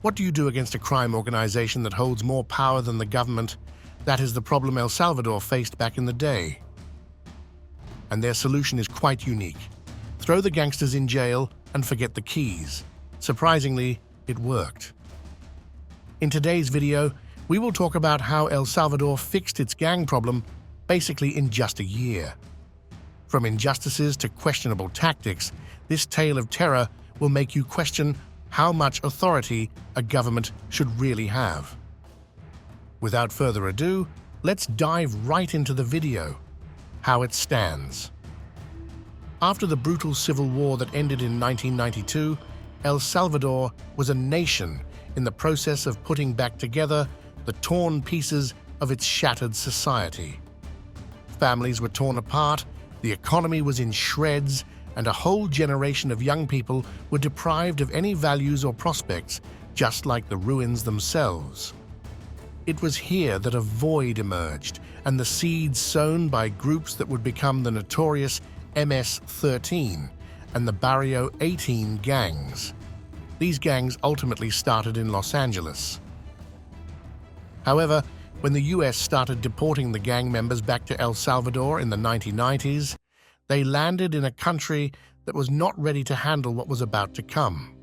What do you do against a crime organization that holds more power than the government? That is the problem El Salvador faced back in the day. And their solution is quite unique. Throw the gangsters in jail and forget the keys. Surprisingly, it worked. In today's video, we will talk about how El Salvador fixed its gang problem basically in just a year. From injustices to questionable tactics, this tale of terror will make you question how much authority a government should really have. Without further ado, let's dive right into the video. How it stands. After the brutal civil war that ended in 1992, El Salvador was a nation in the process of putting back together the torn pieces of its shattered society. Families were torn apart, the economy was in shreds, and a whole generation of young people were deprived of any values or prospects, just like the ruins themselves. It was here that a void emerged, and the seeds sown by groups that would become the notorious MS-13 and the Barrio 18 gangs. These gangs ultimately started in Los Angeles. However, when the US started deporting the gang members back to El Salvador in the 1990s, they landed in a country that was not ready to handle what was about to come.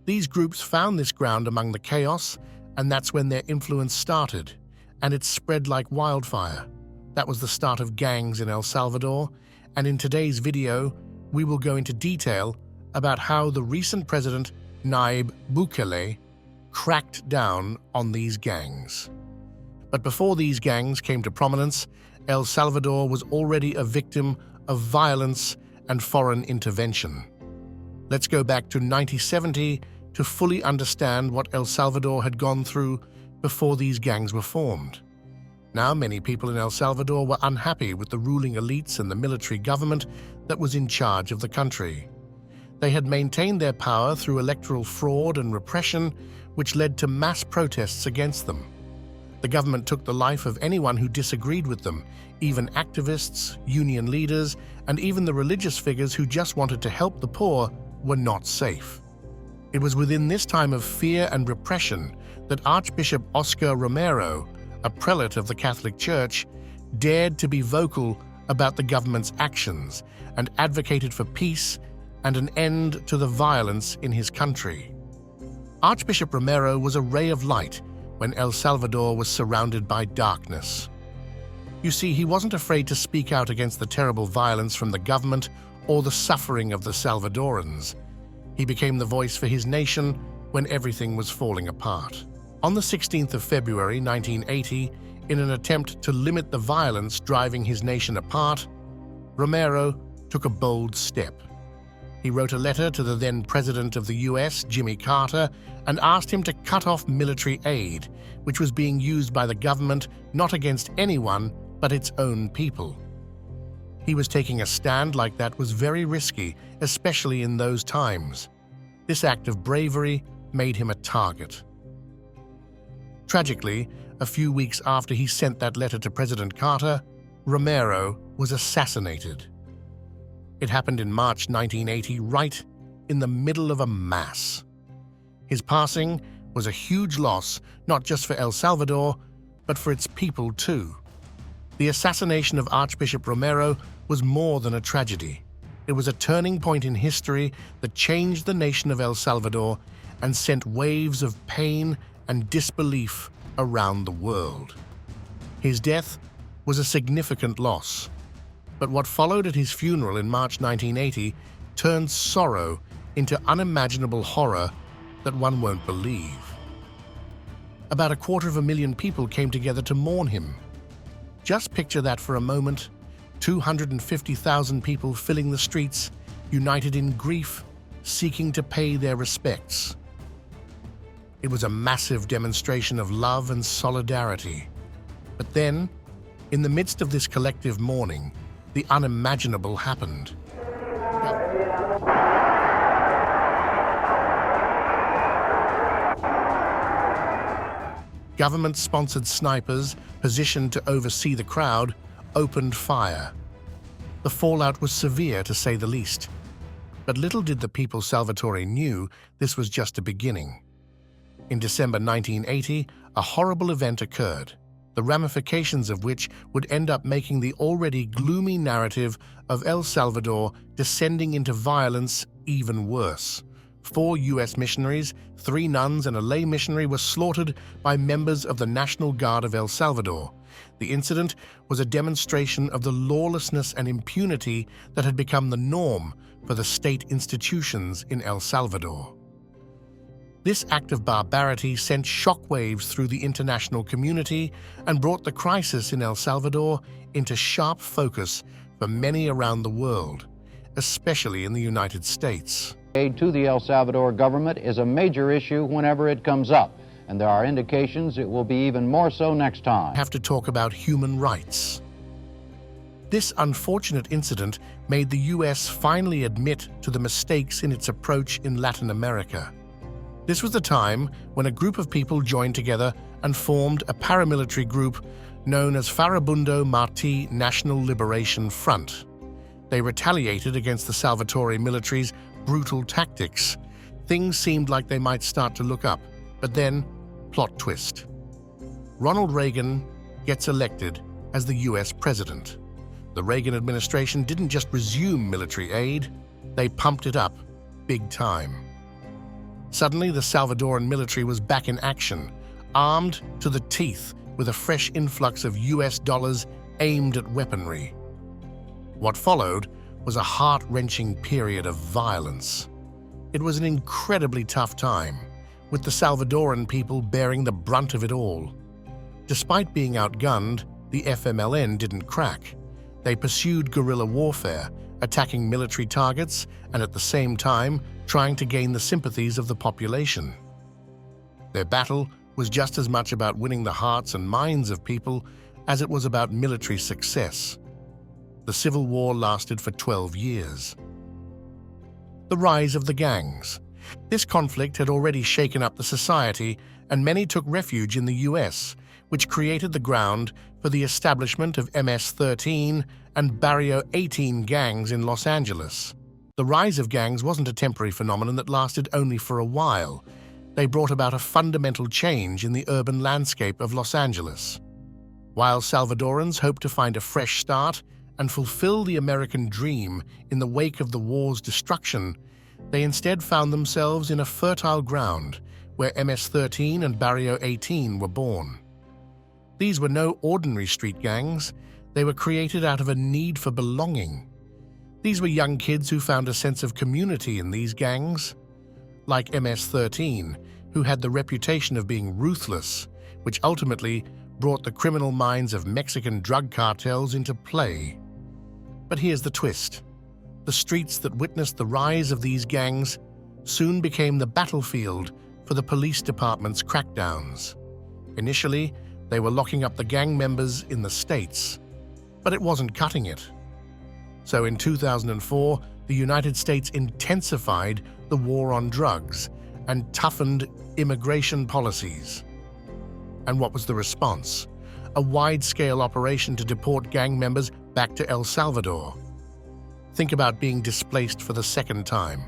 These groups found this ground among the chaos, and that's when their influence started, and it spread like wildfire. That was the start of gangs in El Salvador, and in today's video, we will go into detail about how the recent president, Nayib Bukele, cracked down on these gangs. But before these gangs came to prominence, El Salvador was already a victim of violence and foreign intervention. Let's go back to 1970 to fully understand what El Salvador had gone through before these gangs were formed. Now, many people in El Salvador were unhappy with the ruling elites and the military government that was in charge of the country. They had maintained their power through electoral fraud and repression, which led to mass protests against them. The government took the life of anyone who disagreed with them, even activists, union leaders, and even the religious figures who just wanted to help the poor were not safe. It was within this time of fear and repression that Archbishop Oscar Romero, a prelate of the Catholic Church, dared to be vocal about the government's actions and advocated for peace and an end to the violence in his country. Archbishop Romero was a ray of light when El Salvador was surrounded by darkness. You see, he wasn't afraid to speak out against the terrible violence from the government or the suffering of the Salvadorans. He became the voice for his nation when everything was falling apart. On the 16th of February 1980, in an attempt to limit the violence driving his nation apart, Romero took a bold step. He wrote a letter to the then President of the US, Jimmy Carter, and asked him to cut off military aid, which was being used by the government not against anyone but its own people. He was taking a stand like that was very risky, especially in those times. This act of bravery made him a target. Tragically, a few weeks after he sent that letter to President Carter, Romero was assassinated. It happened in March 1980, right in the middle of a mass. His passing was a huge loss, not just for El Salvador, but for its people too. The assassination of Archbishop Romero was more than a tragedy. It was a turning point in history that changed the nation of El Salvador and sent waves of pain and disbelief around the world. His death was a significant loss. But what followed at his funeral in March 1980 turned sorrow into unimaginable horror that one won't believe. About 250,000 people came together to mourn him. Just picture that for a moment, 250,000 people filling the streets, united in grief, seeking to pay their respects. It was a massive demonstration of love and solidarity. But then, in the midst of this collective mourning, the unimaginable happened. Government-sponsored snipers, positioned to oversee the crowd, opened fire. The fallout was severe, to say the least. But little did the people Salvatore knew this was just a beginning. In December 1980, a horrible event occurred, the ramifications of which would end up making the already gloomy narrative of El Salvador descending into violence even worse. 4 U.S. missionaries, 3 nuns, and a lay missionary were slaughtered by members of the National Guard of El Salvador. The incident was a demonstration of the lawlessness and impunity that had become the norm for the state institutions in El Salvador. This act of barbarity sent shockwaves through the international community and brought the crisis in El Salvador into sharp focus for many around the world, especially in the United States. Aid to the El Salvador government is a major issue whenever it comes up, and there are indications it will be even more so next time. Have to talk about human rights. This unfortunate incident made the U.S. finally admit to the mistakes in its approach in Latin America. This was the time when a group of people joined together and formed a paramilitary group known as Farabundo Martí National Liberation Front. They retaliated against the Salvatore military's brutal tactics. Things seemed like they might start to look up, but then, plot twist. Ronald Reagan gets elected as the U.S. president. The Reagan administration didn't just resume military aid, they pumped it up big time. Suddenly, the Salvadoran military was back in action, armed to the teeth with a fresh influx of U.S. dollars aimed at weaponry. What followed was a heart-wrenching period of violence. It was an incredibly tough time, with the Salvadoran people bearing the brunt of it all. Despite being outgunned, the FMLN didn't crack. They pursued guerrilla warfare, attacking military targets and at the same time trying to gain the sympathies of the population. Their battle was just as much about winning the hearts and minds of people as it was about military success. The Civil War lasted for 12 years. The rise of the gangs. This conflict had already shaken up the society, and many took refuge in the U.S., which created the ground for the establishment of MS-13 and Barrio 18 gangs in Los Angeles. The rise of gangs wasn't a temporary phenomenon that lasted only for a while. They brought about a fundamental change in the urban landscape of Los Angeles. While Salvadorans hoped to find a fresh start and fulfill the American dream in the wake of the war's destruction, they instead found themselves in a fertile ground where MS-13 and Barrio 18 were born. These were no ordinary street gangs. They were created out of a need for belonging. These were young kids who found a sense of community in these gangs. Like MS-13, who had the reputation of being ruthless, which ultimately brought the criminal minds of Mexican drug cartels into play. But here's the twist. The streets that witnessed the rise of these gangs soon became the battlefield for the police department's crackdowns. Initially, they were locking up the gang members in the States, but it wasn't cutting it. So in 2004, the United States intensified the war on drugs and toughened immigration policies. And what was the response? A wide-scale operation to deport gang members back to El Salvador. Think about being displaced for the second time.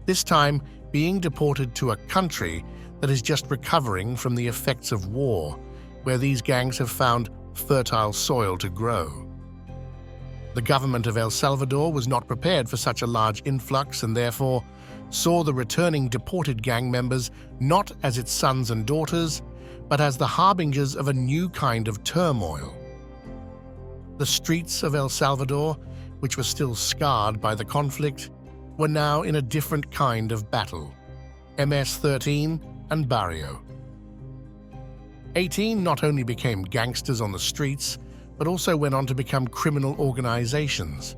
This time, being deported to a country that is just recovering from the effects of war, where these gangs have found fertile soil to grow. The government of El Salvador was not prepared for such a large influx and therefore saw the returning deported gang members not as its sons and daughters, but as the harbingers of a new kind of turmoil. The streets of El Salvador, which were still scarred by the conflict, were now in a different kind of battle. MS-13 and Barrio. 18 not only became gangsters on the streets, but also went on to become criminal organizations.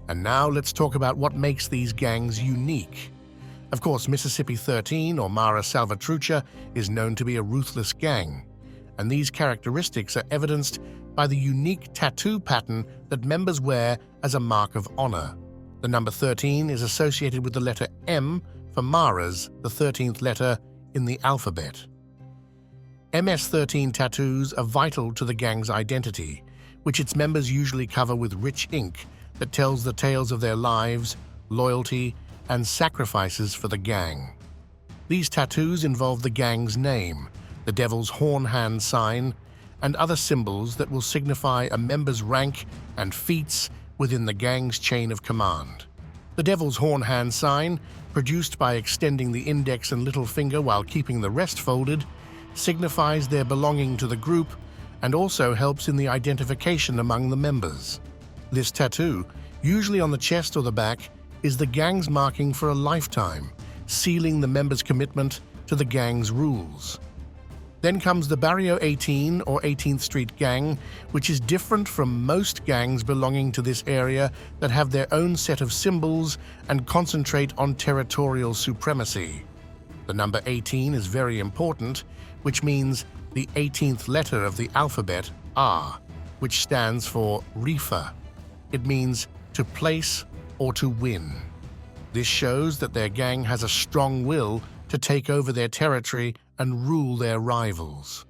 And now let's talk about what makes these gangs unique. Of course, Mississippi 13, or Mara Salvatrucha, is known to be a ruthless gang, and these characteristics are evidenced by the unique tattoo pattern that members wear as a mark of honor. The number 13 is associated with the letter M for Mara's, the 13th letter in the alphabet. MS-13 tattoos are vital to the gang's identity, which its members usually cover with rich ink that tells the tales of their lives, loyalty, and sacrifices for the gang. These tattoos involve the gang's name, the devil's horn hand sign, and other symbols that will signify a member's rank and feats within the gang's chain of command. The devil's horn hand sign, produced by extending the index and little finger while keeping the rest folded, signifies their belonging to the group and also helps in the identification among the members. This tattoo, usually on the chest or the back, is the gang's marking for a lifetime, sealing the members' commitment to the gang's rules. Then comes the Barrio 18 or 18th Street Gang, which is different from most gangs belonging to this area that have their own set of symbols and concentrate on territorial supremacy. The number 18 is very important, which means the 18th letter of the alphabet, R, which stands for reefer. It means to place or to win. This shows that their gang has a strong will to take over their territory and rule their rivals.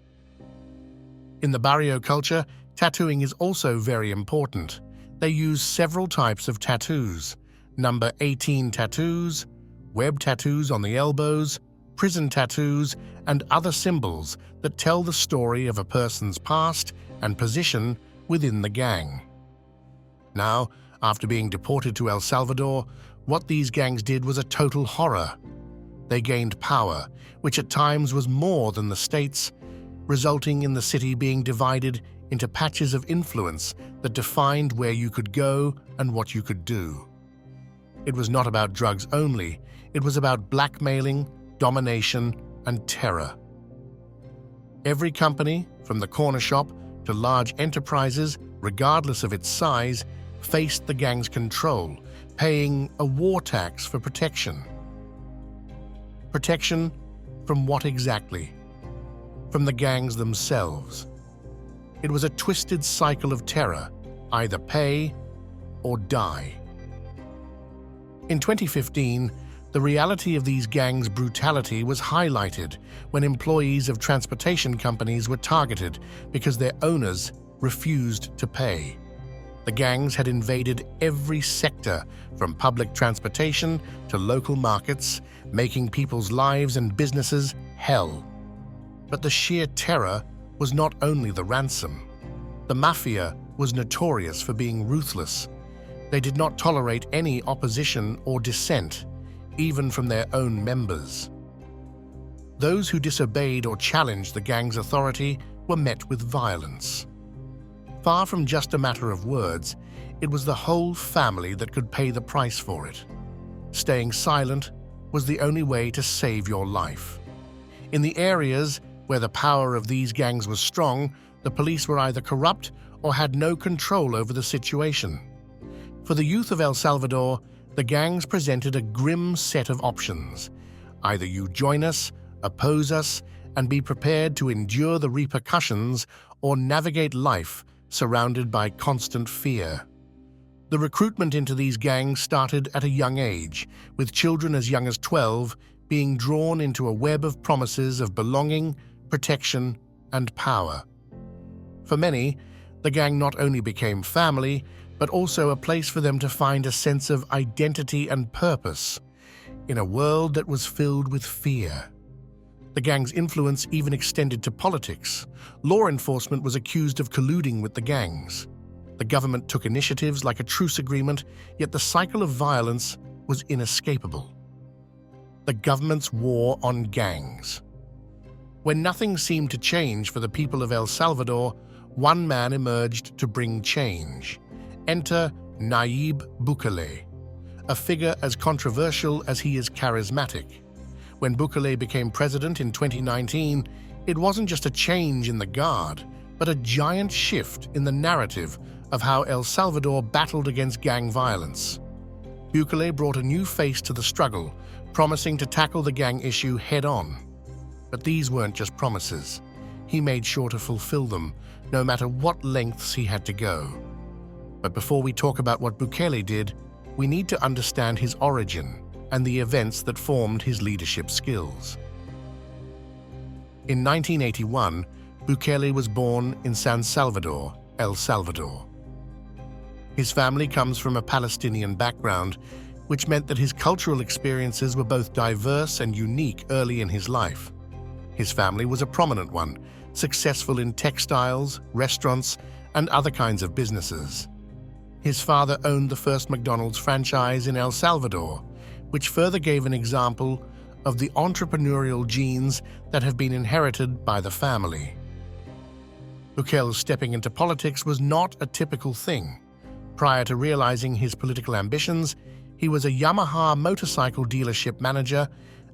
In the barrio culture, tattooing is also very important. They use several types of tattoos: number 18 tattoos, web tattoos on the elbows, prison tattoos, and other symbols that tell the story of a person's past and position within the gang. Now, after being deported to El Salvador, what these gangs did was a total horror. They gained power, which at times was more than the states, resulting in the city being divided into patches of influence that defined where you could go and what you could do. It was not about drugs only, it was about blackmailing, domination, and terror. Every company, from the corner shop to large enterprises, regardless of its size, faced the gang's control, paying a war tax for protection. Protection from what exactly? From the gangs themselves. It was a twisted cycle of terror, either pay or die. In 2015, the reality of these gangs' brutality was highlighted when employees of transportation companies were targeted because their owners refused to pay. The gangs had invaded every sector, from public transportation to local markets, making people's lives and businesses hell. But the sheer terror was not only the ransom. The mafia was notorious for being ruthless. They did not tolerate any opposition or dissent, even from their own members. Those who disobeyed or challenged the gang's authority were met with violence. Far from just a matter of words, it was the whole family that could pay the price for it. Staying silent was the only way to save your life. In the areas where the power of these gangs was strong, the police were either corrupt or had no control over the situation. For the youth of El Salvador, the gangs presented a grim set of options. Either you join us, oppose us, and be prepared to endure the repercussions, or navigate life surrounded by constant fear. The recruitment into these gangs started at a young age, with children as young as 12 being drawn into a web of promises of belonging, protection, and power. For many, the gang not only became family, but also a place for them to find a sense of identity and purpose in a world that was filled with fear. The gang's influence even extended to politics. Law enforcement was accused of colluding with the gangs. The government took initiatives like a truce agreement, yet the cycle of violence was inescapable. The government's war on gangs. When nothing seemed to change for the people of El Salvador, one man emerged to bring change. Enter Nayib Bukele, a figure as controversial as he is charismatic. When Bukele became president in 2019, it wasn't just a change in the guard, but a giant shift in the narrative of how El Salvador battled against gang violence. Bukele brought a new face to the struggle, promising to tackle the gang issue head-on. But these weren't just promises. He made sure to fulfill them, no matter what lengths he had to go. But before we talk about what Bukele did, we need to understand his origin and the events that formed his leadership skills. In 1981, Bukele was born in San Salvador, El Salvador. His family comes from a Palestinian background, which meant that his cultural experiences were both diverse and unique early in his life. His family was a prominent one, successful in textiles, restaurants, and other kinds of businesses. His father owned the first McDonald's franchise in El Salvador, which further gave an example of the entrepreneurial genes that have been inherited by the family. Bukele's stepping into politics was not a typical thing. Prior to realizing his political ambitions, he was a Yamaha motorcycle dealership manager,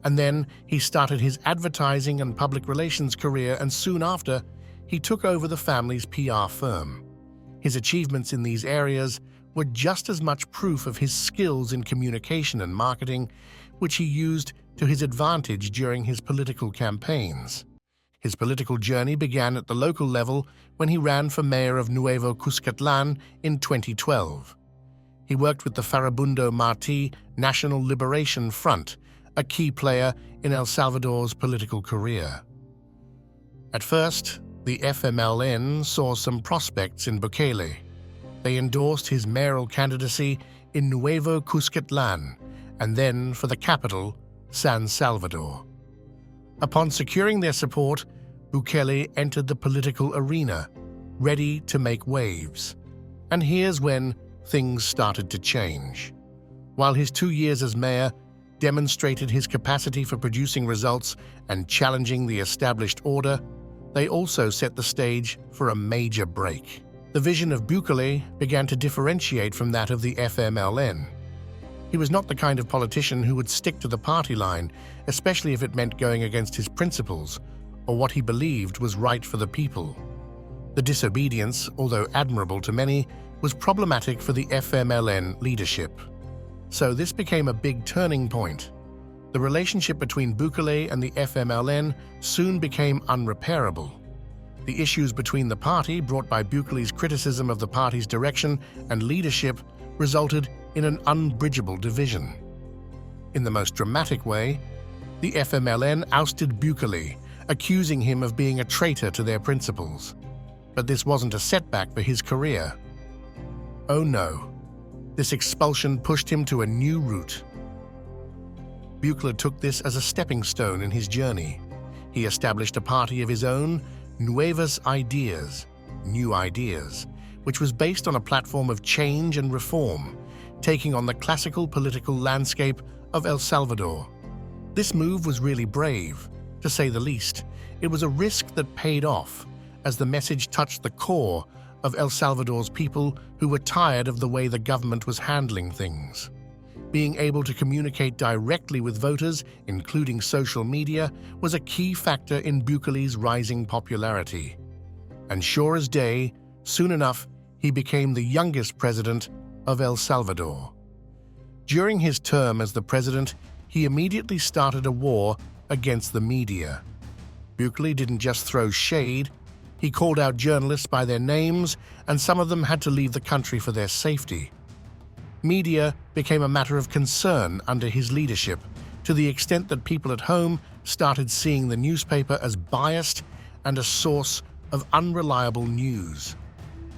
and then he started his advertising and public relations career, and soon after, he took over the family's PR firm. His achievements in these areas were just as much proof of his skills in communication and marketing, which he used to his advantage during his political campaigns. His political journey began at the local level when he ran for mayor of Nuevo Cuscatlán in 2012. He worked with the Farabundo Martí National Liberation Front, a key player in El Salvador's political career. At first, the FMLN saw some prospects in Bukele. They endorsed his mayoral candidacy in Nuevo Cuscatlán and then for the capital, San Salvador. Upon securing their support, Bukele entered the political arena, ready to make waves. And here's when things started to change. While his 2 years as mayor demonstrated his capacity for producing results and challenging the established order, they also set the stage for a major break. The vision of Bukele began to differentiate from that of the FMLN. He was not the kind of politician who would stick to the party line, especially if it meant going against his principles or what he believed was right for the people. The disobedience, although admirable to many, was problematic for the FMLN leadership. So this became a big turning point. The relationship between Bukele and the FMLN soon became unrepairable. The issues between the party, brought by Bukele's criticism of the party's direction and leadership, resulted in an unbridgeable division. In the most dramatic way, the FMLN ousted Bukele, accusing him of being a traitor to their principles. But this wasn't a setback for his career. Oh no, this expulsion pushed him to a new route. Bukele took this as a stepping stone in his journey. He established a party of his own, Nuevas Ideas, New Ideas, which was based on a platform of change and reform, taking on the classical political landscape of El Salvador. This move was really brave, to say the least. It was a risk that paid off, as the message touched the core of El Salvador's people who were tired of the way the government was handling things. Being able to communicate directly with voters, including social media, was a key factor in Bukele's rising popularity. And sure as day, soon enough, he became the youngest president of El Salvador. During his term as the president, he immediately started a war against the media. Bukele didn't just throw shade, he called out journalists by their names, and some of them had to leave the country for their safety. Media became a matter of concern under his leadership, to the extent that people at home started seeing the newspaper as biased and a source of unreliable news.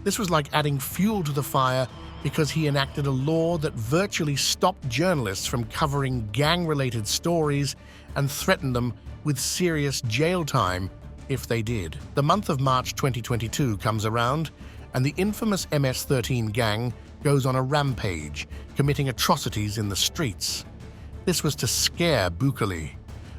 This was like adding fuel to the fire because he enacted a law that virtually stopped journalists from covering gang-related stories and threatened them with serious jail time if they did. The month of March 2022 comes around, and the infamous MS-13 gang goes on a rampage, committing atrocities in the streets. This was to scare Bukele.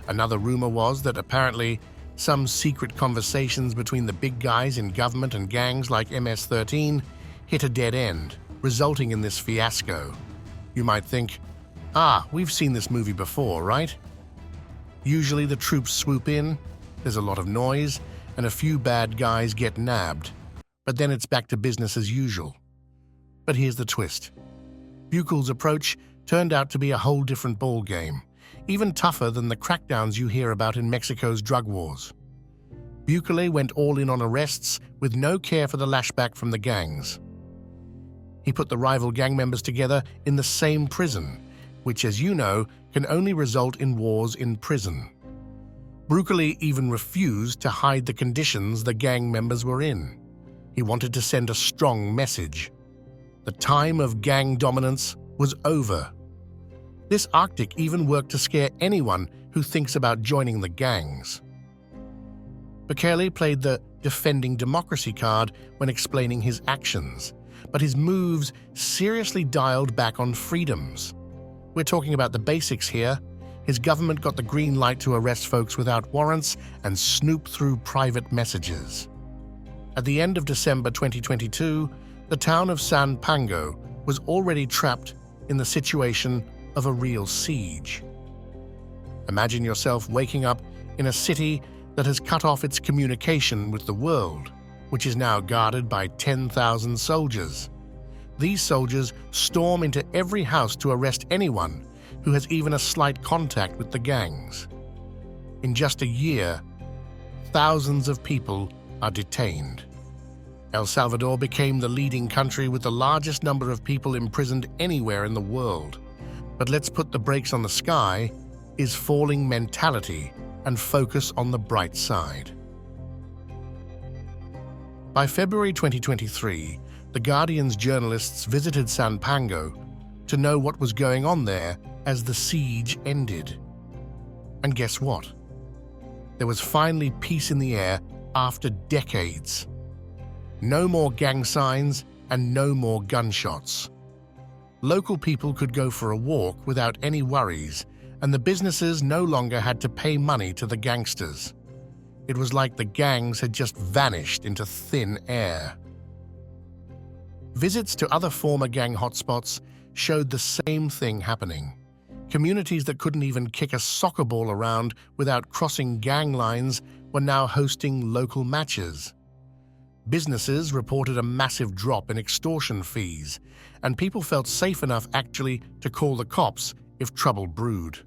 Another rumor was that apparently some secret conversations between the big guys in government and gangs like MS-13 hit a dead end, resulting in this fiasco. You might think, we've seen this movie before, right? Usually the troops swoop in, there's a lot of noise, and a few bad guys get nabbed. But then it's back to business as usual. But here's the twist. Bukele's approach turned out to be a whole different ballgame, even tougher than the crackdowns you hear about in Mexico's drug wars. Bukele went all in on arrests with no care for the lashback from the gangs. He put the rival gang members together in the same prison, which, as you know, can only result in wars in prison. Bukele even refused to hide the conditions the gang members were in. He wanted to send a strong message. The time of gang dominance was over. This Arctic even worked to scare anyone who thinks about joining the gangs. Bukele played the defending democracy card when explaining his actions, but his moves seriously dialed back on freedoms. We're talking about the basics here. His government got the green light to arrest folks without warrants and snoop through private messages. At the end of December 2022, the town of San Pango was already trapped in the situation of a real siege. Imagine yourself waking up in a city that has cut off its communication with the world, which is now guarded by 10,000 soldiers. These soldiers storm into every house to arrest anyone who has even a slight contact with the gangs. In just a year, thousands of people are detained. El Salvador became the leading country with the largest number of people imprisoned anywhere in the world. But let's put the brakes on the sky is falling mentality and focus on the bright side. By February 2023, The Guardian's journalists visited San Pango to know what was going on there as the siege ended. And guess what? There was finally peace in the air after decades. No more gang signs and no more gunshots. Local people could go for a walk without any worries, and the businesses no longer had to pay money to the gangsters. It was like the gangs had just vanished into thin air. Visits to other former gang hotspots showed the same thing happening. Communities that couldn't even kick a soccer ball around without crossing gang lines were now hosting local matches. Businesses reported a massive drop in extortion fees, and people felt safe enough actually to call the cops if trouble brewed.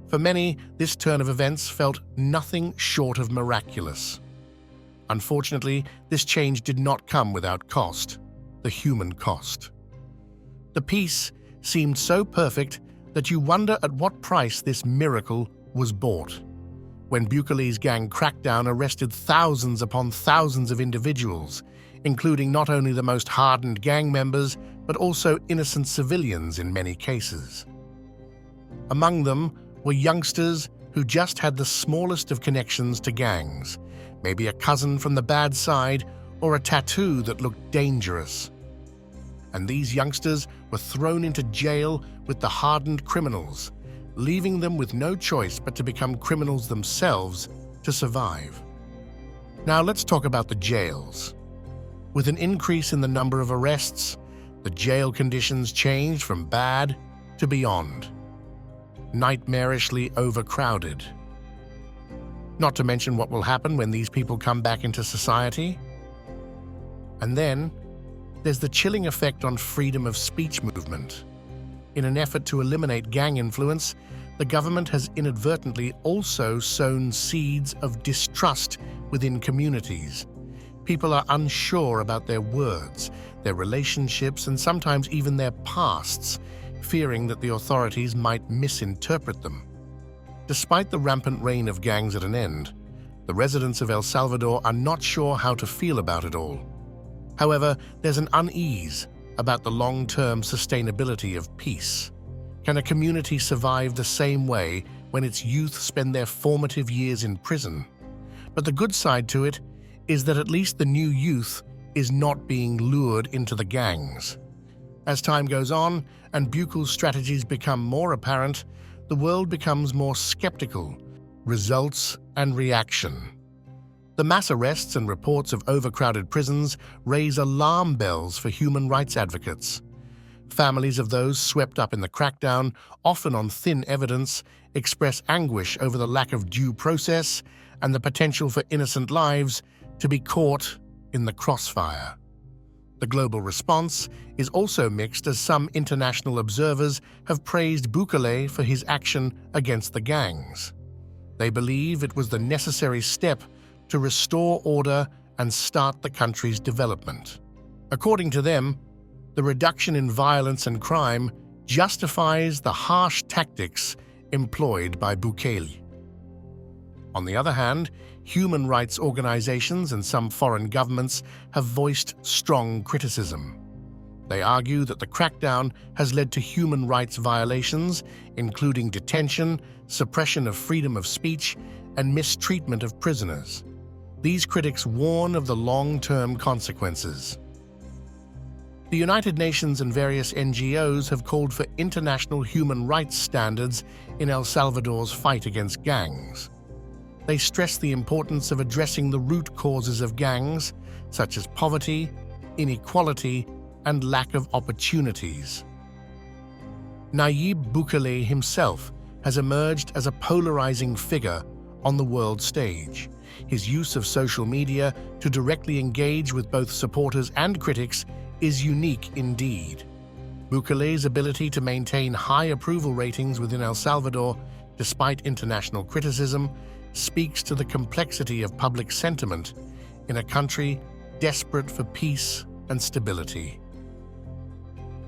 For many, this turn of events felt nothing short of miraculous. Unfortunately, this change did not come without cost, the human cost. The peace seemed so perfect that you wonder at what price this miracle was bought. When Bukele's gang crackdown arrested thousands upon thousands of individuals, including not only the most hardened gang members, but also innocent civilians in many cases. Among them were youngsters who just had the smallest of connections to gangs, maybe a cousin from the bad side or a tattoo that looked dangerous. And these youngsters were thrown into jail with the hardened criminals, leaving them with no choice but to become criminals themselves to survive. Now let's talk about the jails. With an increase in the number of arrests, the jail conditions changed from bad to beyond. Nightmarishly overcrowded. Not to mention what will happen when these people come back into society. And then, there's the chilling effect on freedom of speech movement. In an effort to eliminate gang influence, the government has inadvertently also sown seeds of distrust within communities. People are unsure about their words, their relationships, and sometimes even their pasts, fearing that the authorities might misinterpret them. Despite the rampant reign of gangs at an end, the residents of El Salvador are not sure how to feel about it all. However, there's an unease about the long-term sustainability of peace. Can a community survive the same way when its youth spend their formative years in prison? But the good side to it is that at least the new youth is not being lured into the gangs. As time goes on and Bukele's strategies become more apparent, the world becomes more skeptical. Results and reaction. The mass arrests and reports of overcrowded prisons raise alarm bells for human rights advocates. Families of those swept up in the crackdown, often on thin evidence, express anguish over the lack of due process and the potential for innocent lives to be caught in the crossfire. The global response is also mixed, as some international observers have praised Bukele for his action against the gangs. They believe it was the necessary step to restore order and start the country's development. According to them, the reduction in violence and crime justifies the harsh tactics employed by Bukele. On the other hand, human rights organizations and some foreign governments have voiced strong criticism. They argue that the crackdown has led to human rights violations, including detention, suppression of freedom of speech, and mistreatment of prisoners. These critics warn of the long-term consequences. The United Nations and various NGOs have called for international human rights standards in El Salvador's fight against gangs. They stress the importance of addressing the root causes of gangs, such as poverty, inequality, and lack of opportunities. Nayib Bukele himself has emerged as a polarizing figure on the world stage. His use of social media to directly engage with both supporters and critics is unique indeed. Bukele's ability to maintain high approval ratings within El Salvador, despite international criticism, speaks to the complexity of public sentiment in a country desperate for peace and stability.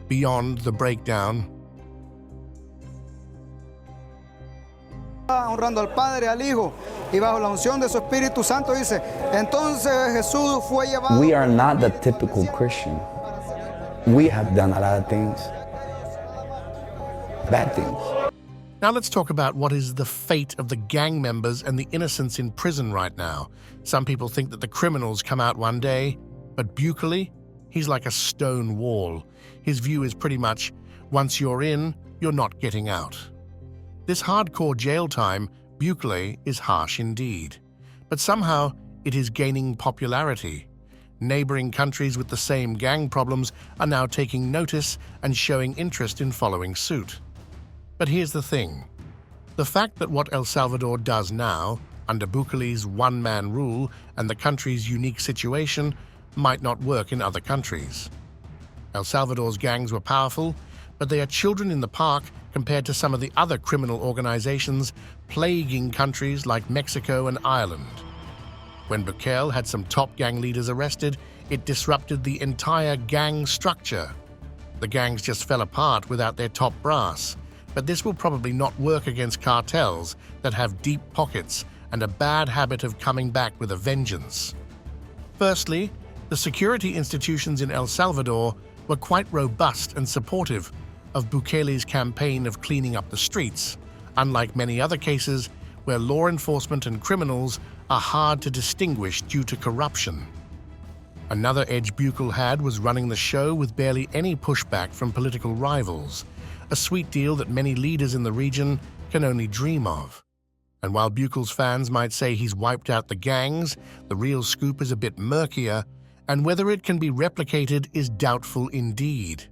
Beyond the breakdown, honrando al Padre, al Hijo, y bajo la unción de su Espíritu Santo dice, entonces Jesús fue llevado. We are not the typical Christian. We have done a lot of things, bad things. Now let's talk about what is the fate of the gang members and the innocents in prison right now. Some people think that the criminals come out one day, but Bukele, he's like a stone wall. His view is pretty much, once you're in, you're not getting out. This hardcore jail time, Bukele, is harsh indeed. But somehow, it is gaining popularity. Neighboring countries with the same gang problems are now taking notice and showing interest in following suit. But here's the thing. The fact that what El Salvador does now, under Bukele's one-man rule and the country's unique situation, might not work in other countries. El Salvador's gangs were powerful, but they are children in the park compared to some of the other criminal organizations plaguing countries like Mexico and Ireland. When Bukele had some top gang leaders arrested, it disrupted the entire gang structure. The gangs just fell apart without their top brass. But this will probably not work against cartels that have deep pockets and a bad habit of coming back with a vengeance. Firstly, the security institutions in El Salvador were quite robust and supportive of Bukele's campaign of cleaning up the streets, unlike many other cases where law enforcement and criminals are hard to distinguish due to corruption. Another edge Bukele had was running the show with barely any pushback from political rivals, a sweet deal that many leaders in the region can only dream of. And while Bukele's fans might say he's wiped out the gangs, the real scoop is a bit murkier, and whether it can be replicated is doubtful indeed.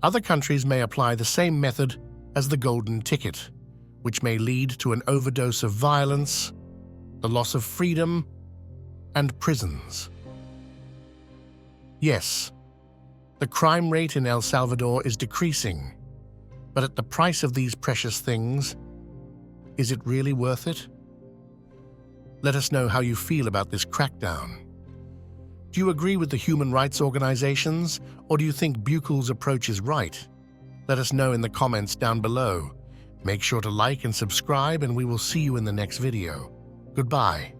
Other countries may apply the same method as the golden ticket, which may lead to an overdose of violence, the loss of freedom, and prisons. Yes, the crime rate in El Salvador is decreasing, but at the price of these precious things, is it really worth it? Let us know how you feel about this crackdown. Do you agree with the human rights organizations, or do you think Bukele's approach is right? Let us know in the comments down below. Make sure to like and subscribe, and we will see you in the next video. Goodbye.